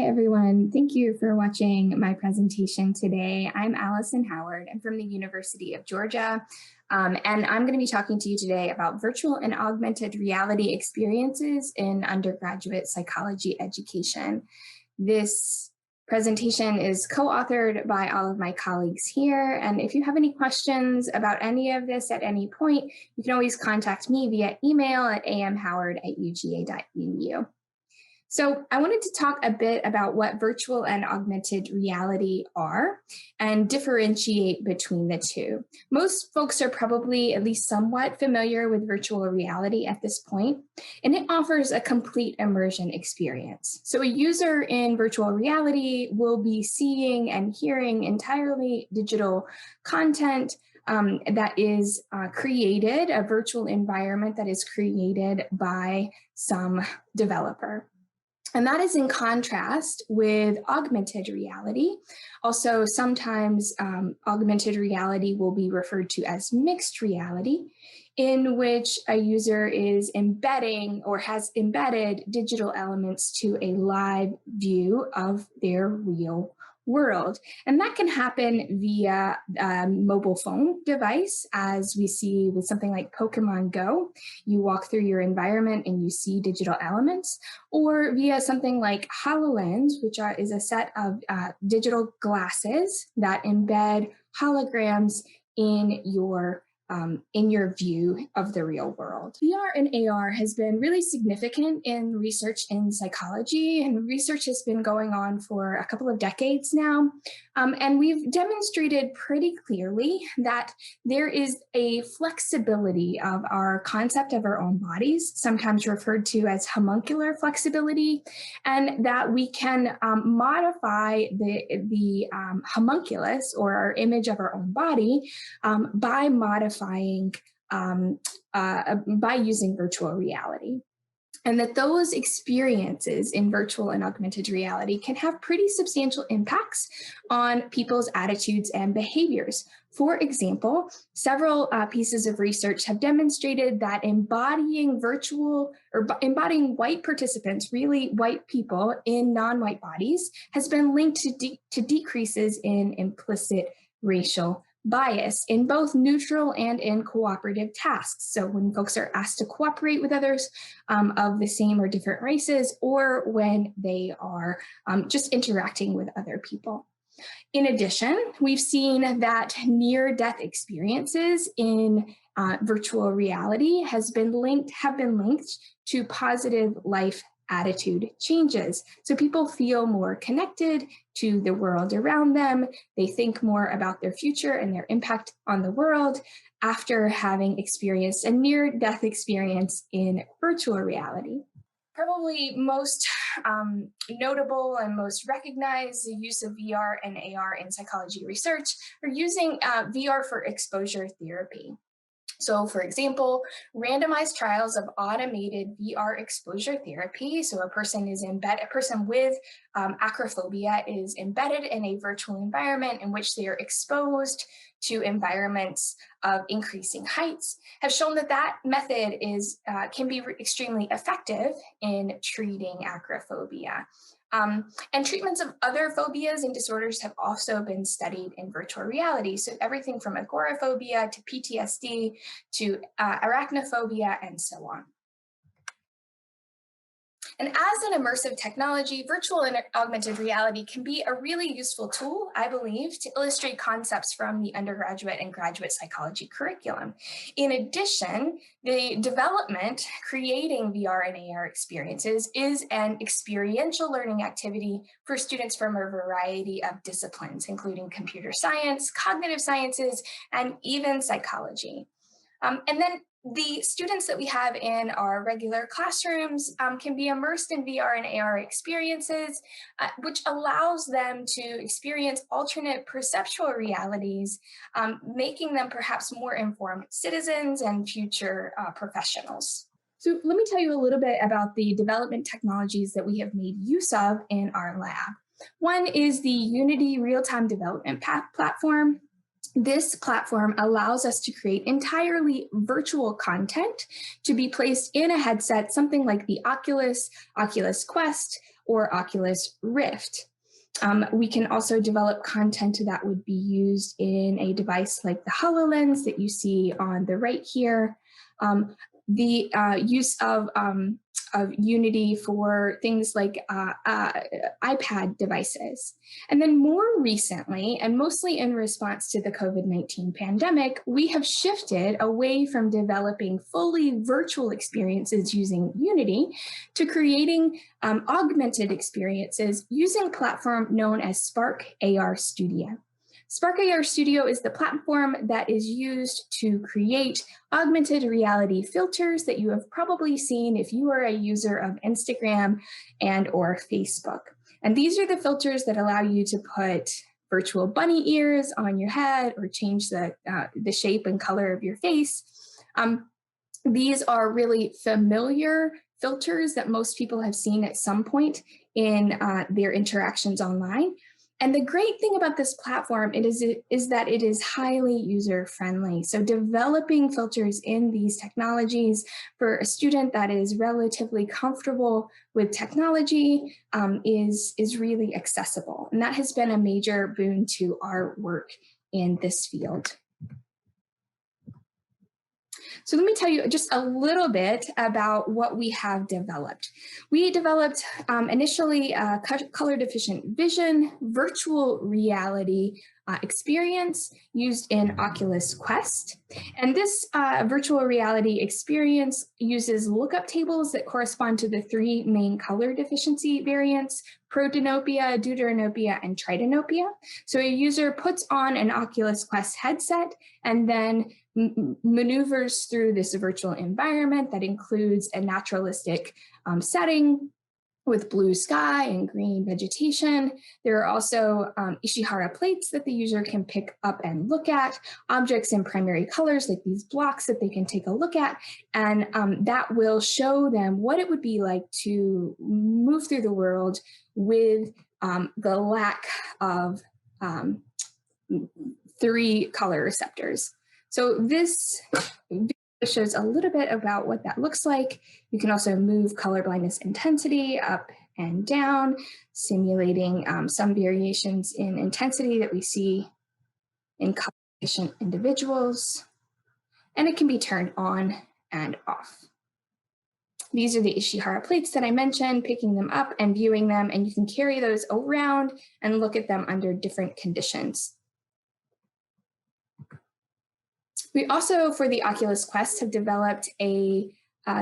everyone. Thank you for watching my presentation today. I'm Allison Howard. I'm from the University of Georgia, and I'm going to be talking to you today about virtual and augmented reality experiences in undergraduate psychology education. This presentation is co-authored by all of my colleagues here, and if you have any questions about any of this at any point, you can always contact me via email at amhoward@uga.edu. So I wanted to talk a bit about what virtual and augmented reality are and differentiate between the two. Most folks are probably at least somewhat familiar with virtual reality at this point, and it offers a complete immersion experience. So a user in virtual reality will be seeing and hearing entirely digital content that is created, a virtual environment that is created by some developer. And that is in contrast with augmented reality. Also, sometimes augmented reality will be referred to as mixed reality, in which a user is embedding or has embedded digital elements to a live view of their real world. And that can happen via a mobile phone device, as we see with something like Pokemon Go. You walk through your environment and you see digital elements, or via something like HoloLens, which is a set of digital glasses that embed holograms in your view of the real world. VR and AR has been really significant in research in psychology, and research has been going on for a couple of decades now. And we've demonstrated pretty clearly that there is a flexibility of our concept of our own bodies, sometimes referred to as homuncular flexibility, and that we can modify the homunculus, or our image of our own body, by modifying by using virtual reality. And that those experiences in virtual and augmented reality can have pretty substantial impacts on people's attitudes and behaviors. For example, several pieces of research have demonstrated that embodying white participants, really white people in non-white bodies, has been linked to decreases in implicit racial bias in both neutral and in cooperative tasks. So when folks are asked to cooperate with others of the same or different races, or when they are just interacting with other people. In addition, we've seen that near-death experiences in virtual reality have been linked to positive life attitude changes. So people feel more connected to the world around them. They think more about their future and their impact on the world after having experienced a near-death experience in virtual reality. Probably most notable and most recognized the use of VR and AR in psychology research are using VR for exposure therapy. So, for example, randomized trials of automated VR exposure therapy. So a person with acrophobia is embedded in a virtual environment in which they are exposed to environments of increasing heights, have shown that method can be extremely effective in treating acrophobia. And treatments of other phobias and disorders have also been studied in virtual reality. So everything from agoraphobia to PTSD to arachnophobia and so on. And as an immersive technology, virtual and augmented reality can be a really useful tool, I believe, to illustrate concepts from the undergraduate and graduate psychology curriculum. In addition, the development creating VR and AR experiences is an experiential learning activity for students from a variety of disciplines, including computer science, cognitive sciences, and even psychology. And then the students that we have in our regular classrooms can be immersed in VR and AR experiences, which allows them to experience alternate perceptual realities, making them perhaps more informed citizens and future professionals. So let me tell you a little bit about the development technologies that we have made use of in our lab. One is the Unity Real-Time Development Platform. This platform allows us to create entirely virtual content to be placed in a headset, something like the Oculus Quest, or Oculus Rift. We can also develop content that would be used in a device like the HoloLens that you see on the right here. The use of Unity for things like iPad devices. And then more recently, and mostly in response to the COVID-19 pandemic, we have shifted away from developing fully virtual experiences using Unity to creating augmented experiences using a platform known as Spark AR Studio. Spark AR Studio is the platform that is used to create augmented reality filters that you have probably seen if you are a user of Instagram and or Facebook. And these are the filters that allow you to put virtual bunny ears on your head or change the shape and color of your face. These are really familiar filters that most people have seen at some point in their interactions online. And the great thing about this platform is that it is highly user-friendly. So developing filters in these technologies for a student that is relatively comfortable with technology is really accessible. And that has been a major boon to our work in this field. So let me tell you just a little bit about what we have developed. We developed initially a color deficient vision virtual reality experience used in Oculus Quest. And this virtual reality experience uses lookup tables that correspond to the three main color deficiency variants: protanopia, deuteranopia, and tritanopia. So a user puts on an Oculus Quest headset and then maneuvers through this virtual environment that includes a naturalistic setting with blue sky and green vegetation. There are also Ishihara plates that the user can pick up and look at, objects in primary colors like these blocks that they can take a look at, and that will show them what it would be like to move through the world with the lack of three color receptors. So this video shows a little bit about what that looks like. You can also move color blindness intensity up and down, simulating some variations in intensity that we see in color deficient individuals. And it can be turned on and off. These are the Ishihara plates that I mentioned, picking them up and viewing them, and you can carry those around and look at them under different conditions. We also, for the Oculus Quest, have developed a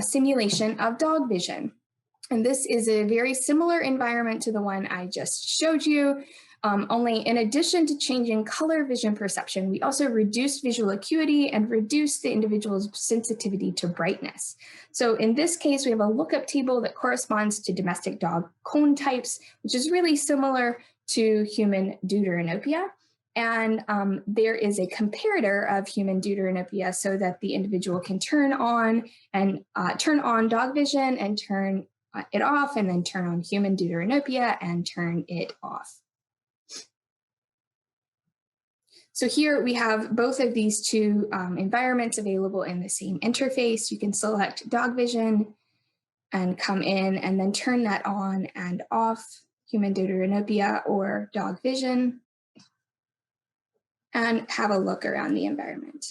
simulation of dog vision. And this is a very similar environment to the one I just showed you, only in addition to changing color vision perception, we also reduced visual acuity and reduced the individual's sensitivity to brightness. So in this case, we have a lookup table that corresponds to domestic dog cone types, which is really similar to human deuteranopia. And there is a comparator of human deuteranopia so that the individual can turn on dog vision and turn it off, and then turn on human deuteranopia and turn it off. So here we have both of these two environments available in the same interface. You can select dog vision and come in and then turn that on and off, human deuteranopia or dog vision, and have a look around the environment.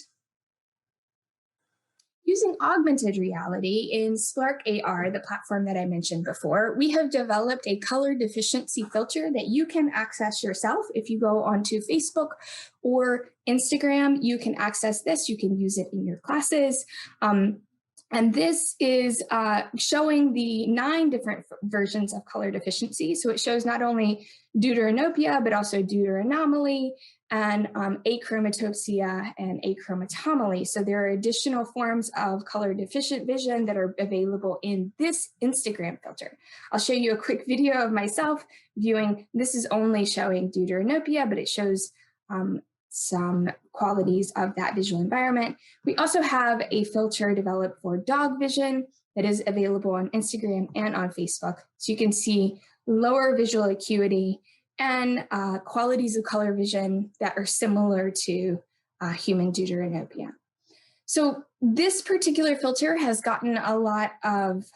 Using augmented reality in Spark AR, the platform that I mentioned before, we have developed a color deficiency filter that you can access yourself. If you go onto Facebook or Instagram, you can access this. You can use it in your classes. And this is showing the 9 different versions of color deficiency. So it shows not only deuteranopia, but also deuteranomaly and achromatopsia and achromatomaly. So there are additional forms of color deficient vision that are available in this Instagram filter. I'll show you a quick video of myself viewing. This is only showing deuteranopia, but it shows some qualities of that visual environment. We also have a filter developed for dog vision that is available on Instagram and on Facebook. So you can see lower visual acuity and qualities of color vision that are similar to human deuteranopia. So this particular filter has gotten a lot of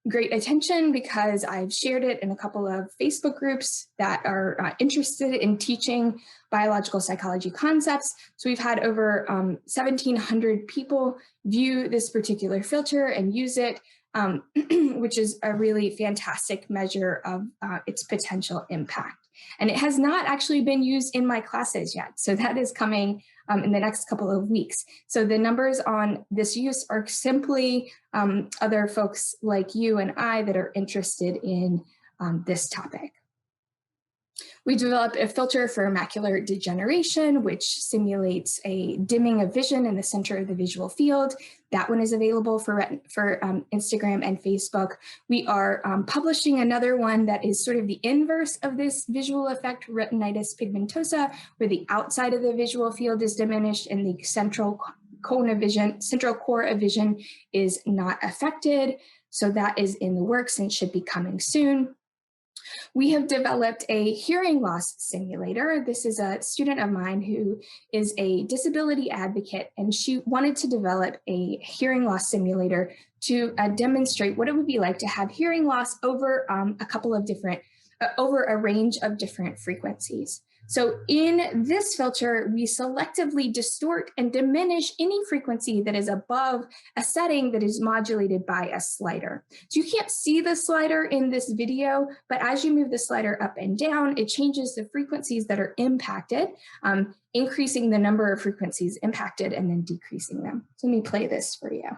great attention because I've shared it in a couple of Facebook groups that are interested in teaching biological psychology concepts. So we've had over 1,700 people view this particular filter and use it, which is a really fantastic measure of its potential impact. And it has not actually been used in my classes yet. So that is coming in the next couple of weeks. So the numbers on this use are simply other folks like you and I that are interested in this topic. We developed a filter for macular degeneration, which simulates a dimming of vision in the center of the visual field. That one is available for Instagram and Facebook. We are publishing another one that is sort of the inverse of this visual effect, retinitis pigmentosa, where the outside of the visual field is diminished and the central core of vision is not affected. So that is in the works and should be coming soon. We have developed a hearing loss simulator. This is a student of mine who is a disability advocate, and she wanted to develop a hearing loss simulator to demonstrate what it would be like to have hearing loss over over a range of different frequencies. So in this filter, we selectively distort and diminish any frequency that is above a setting that is modulated by a slider. So you can't see the slider in this video, but as you move the slider up and down, it changes the frequencies that are impacted, increasing the number of frequencies impacted and then decreasing them. So let me play this for you.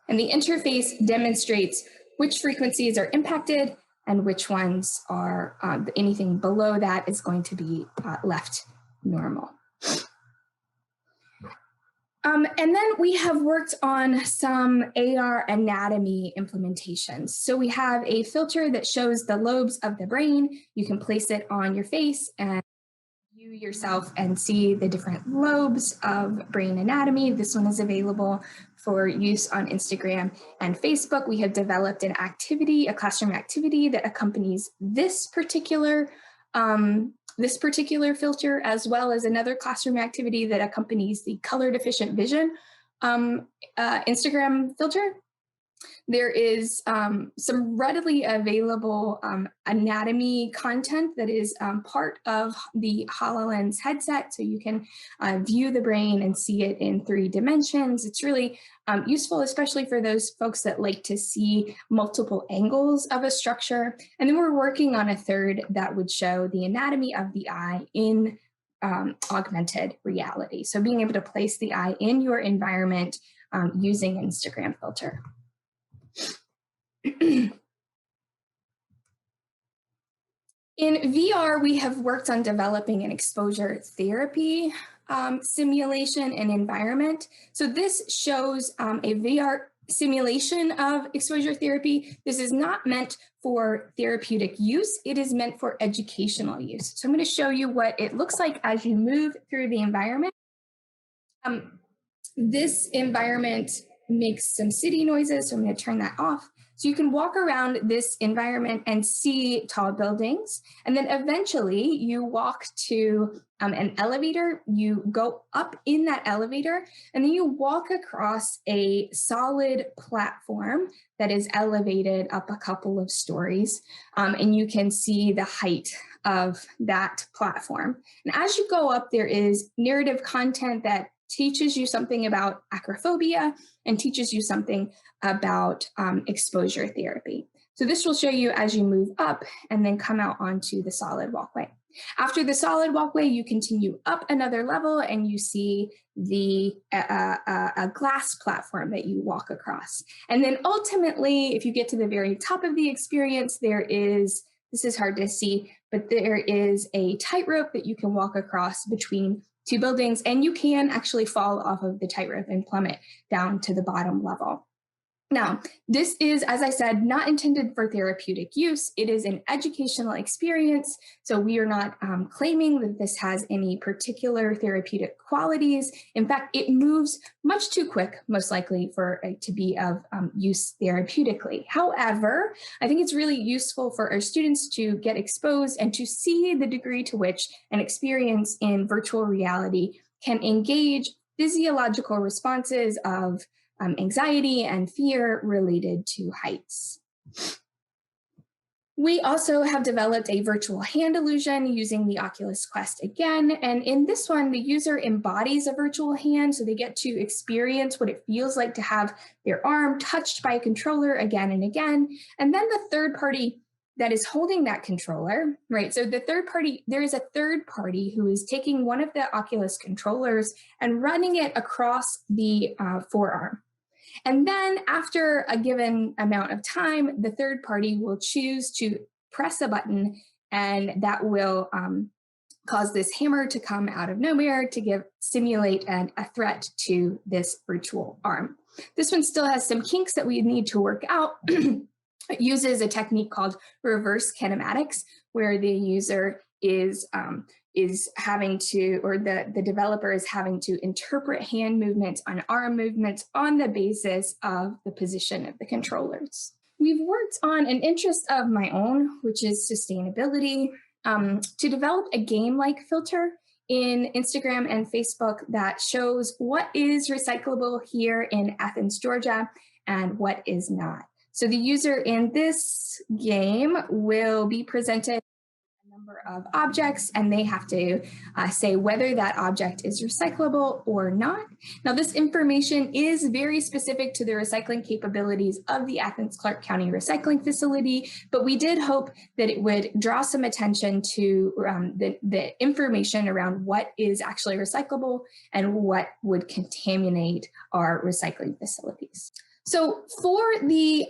And the interface demonstrates which frequencies are impacted and which ones are, anything below that is going to be left normal. And then we have worked on some AR anatomy implementations. So we have a filter that shows the lobes of the brain. You can place it on your face and view yourself and see the different lobes of brain anatomy. This one is available for use on Instagram and Facebook. We have developed an activity, a classroom activity that accompanies this particular filter, as well as another classroom activity that accompanies the color deficient vision Instagram filter. There is some readily available anatomy content that is part of the HoloLens headset, so you can view the brain and see it in 3 dimensions. It's really useful, especially for those folks that like to see multiple angles of a structure. And then we're working on a third that would show the anatomy of the eye in augmented reality. So being able to place the eye in your environment using Instagram filter. In VR, we have worked on developing an exposure therapy simulation and environment. So this shows a VR simulation of exposure therapy. This is not meant for therapeutic use. It is meant for educational use. So I'm going to show you what it looks like as you move through the environment. This environment makes some city noises, so I'm going to turn that off. So you can walk around this environment and see tall buildings, and then eventually you walk to an elevator, you go up in that elevator, and then you walk across a solid platform that is elevated up a couple of stories, and you can see the height of that platform. And as you go up, there is narrative content that teaches you something about acrophobia and teaches you something about exposure therapy. So this will show you as you move up and then come out onto the solid walkway. After the solid walkway, you continue up another level and you see the a glass platform that you walk across. And then ultimately, if you get to the very top of the experience, there is, this is hard to see, but there is a tightrope that you can walk across between 2 buildings, and you can actually fall off of the tightrope and plummet down to the bottom level. Now, this is, as I said, not intended for therapeutic use. It is an educational experience. So we are not claiming that this has any particular therapeutic qualities. In fact, it moves much too quick, most likely, for it to be of use therapeutically. However, I think it's really useful for our students to get exposed and to see the degree to which an experience in virtual reality can engage physiological responses of anxiety and fear related to heights. We also have developed a virtual hand illusion using the Oculus Quest again. And in this one, the user embodies a virtual hand, so they get to experience what it feels like to have their arm touched by a controller again and again. And then the third party that is holding that controller, right? So there is a third party who is taking one of the Oculus controllers and running it across the forearm. And then after a given amount of time, the third party will choose to press a button, and that will cause this hammer to come out of nowhere to simulate a threat to this virtual arm. This one still has some kinks that we need to work out. It uses a technique called reverse kinematics, where the user is having to, or the developer is having to interpret hand movements and arm movements on the basis of the position of the controllers. We've worked on an interest of my own, which is sustainability, to develop a game-like filter in Instagram and Facebook that shows what is recyclable here in Athens, Georgia, and what is not. So the user in this game will be presented a number of objects, and they have to say whether that object is recyclable or not. Now, this information is very specific to the recycling capabilities of the Athens Clarke County Recycling Facility, but we did hope that it would draw some attention to the information around what is actually recyclable and what would contaminate our recycling facilities. So for the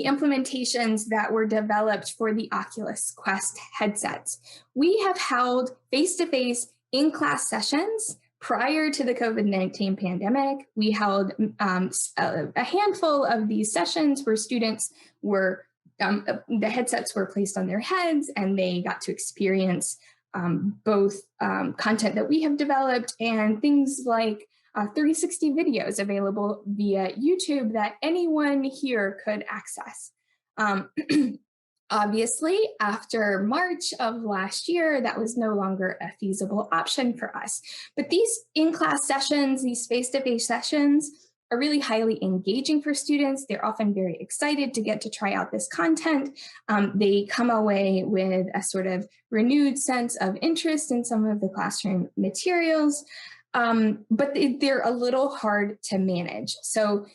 implementations that were developed for the Oculus Quest headsets, we have held face-to-face in-class sessions prior to the COVID-19 pandemic. We held a handful of these sessions where students were, the headsets were placed on their heads, and they got to experience both content that we have developed and things like 360 videos available via YouTube that anyone here could access. Obviously, after March of last year, that was no longer a feasible option for us. But these in-class sessions, these face-to-face sessions, are really highly engaging for students. They're often very excited to get to try out this content. They come away with a sort of renewed sense of interest in some of the classroom materials. But they're a little hard to manage. So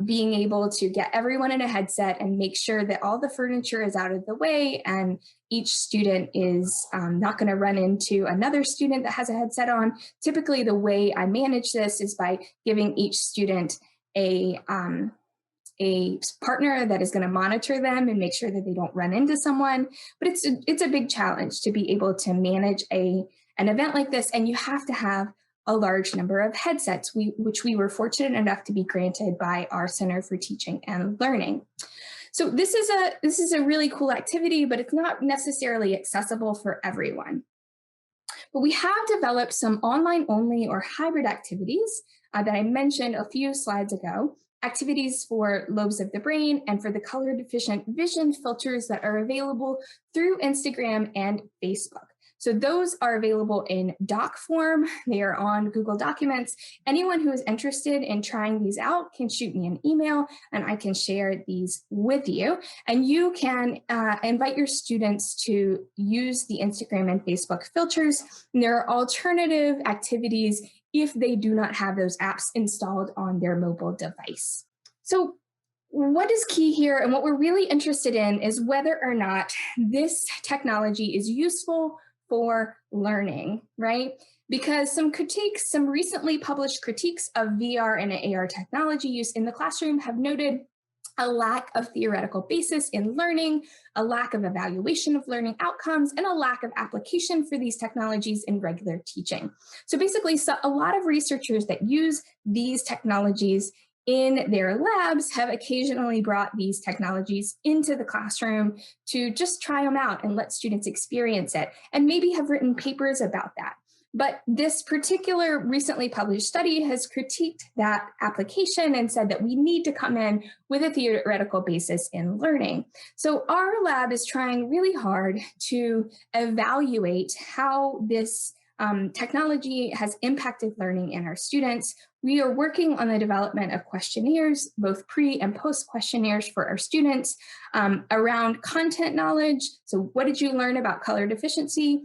being able to get everyone in a headset and make sure that all the furniture is out of the way and each student is not going to run into another student that has a headset on. Typically, the way I manage this is by giving each student a partner that is going to monitor them and make sure that they don't run into someone. But it's a big challenge to be able to manage an event like this, and you have to have a large number of headsets, which we were fortunate enough to be granted by our Center for Teaching and Learning. So this is a really cool activity, but it's not necessarily accessible for everyone. But we have developed some online only or hybrid activities that I mentioned a few slides ago, activities for lobes of the brain and for the color deficient vision filters that are available through Instagram and Facebook. So those are available in doc form. They are on Google Documents. Anyone who is interested in trying these out can shoot me an email and I can share these with you. And you can invite your students to use the Instagram and Facebook filters. And there are alternative activities if they do not have those apps installed on their mobile device. So what is key here and what we're really interested in is whether or not this technology is useful for learning, right? Because some recently published critiques of VR and AR technology use in the classroom have noted a lack of theoretical basis in learning, a lack of evaluation of learning outcomes, and a lack of application for these technologies in regular teaching. So basically, a lot of researchers that use these technologies in their labs have occasionally brought these technologies into the classroom to just try them out and let students experience it, and maybe have written papers about that. But this particular recently published study has critiqued that application and said that we need to come in with a theoretical basis in learning. So our lab is trying really hard to evaluate how this technology has impacted learning in our students. We are working on the development of questionnaires, both pre and post questionnaires for our students around content knowledge. So what did you learn about color deficiency?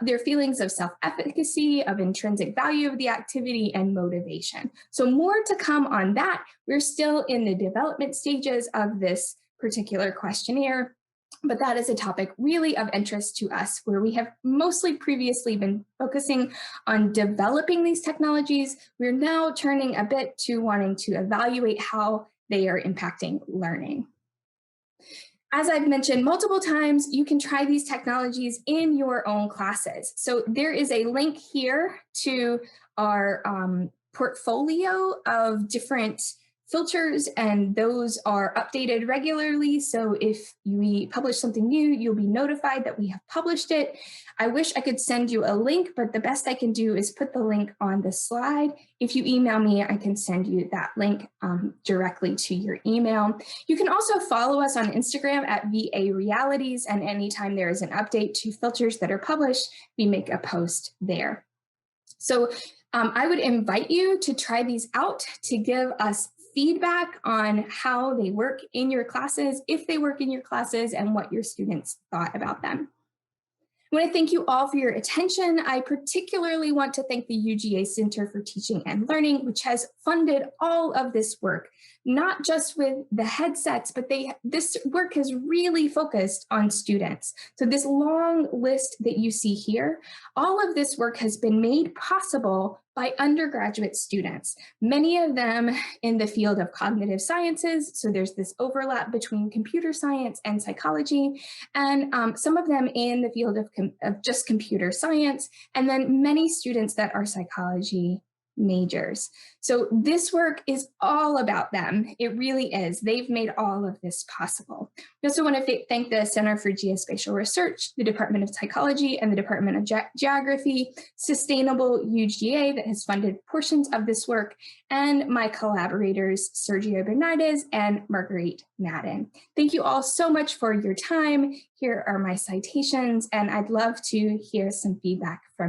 Their feelings of self-efficacy, of intrinsic value of the activity, and motivation. So more to come on that. We're still in the development stages of this particular questionnaire, but that is a topic really of interest to us, where we have mostly previously been focusing on developing these technologies. We're now turning a bit to wanting to evaluate how they are impacting learning. As I've mentioned multiple times, you can try these technologies in your own classes. So there is a link here to our portfolio of different filters, and those are updated regularly. So if we publish something new, you'll be notified that we have published it. I wish I could send you a link, but the best I can do is put the link on the slide. If you email me, I can send you that link directly to your email. You can also follow us on Instagram at VA Realities, and anytime there is an update to filters that are published, we make a post there. So I would invite you to try these out, to give us feedback on how they work in your classes, if they work in your classes, and what your students thought about them. I want to thank you all for your attention. I particularly want to thank the UGA Center for Teaching and Learning, which has funded all of this work, not just with the headsets, but this work has really focused on students. So this long list that you see here, all of this work has been made possible by undergraduate students, many of them in the field of cognitive sciences. So there's this overlap between computer science and psychology, and some of them in the field of just computer science, and then many students that are psychology majors. So this work is all about them. It really is. They've made all of this possible. We also want to thank the Center for Geospatial Research, the Department of Psychology, and the Department of Geography, Sustainable UGA that has funded portions of this work, and my collaborators, Sergio Bernardes and Marguerite Madden. Thank you all so much for your time. Here are my citations, and I'd love to hear some feedback from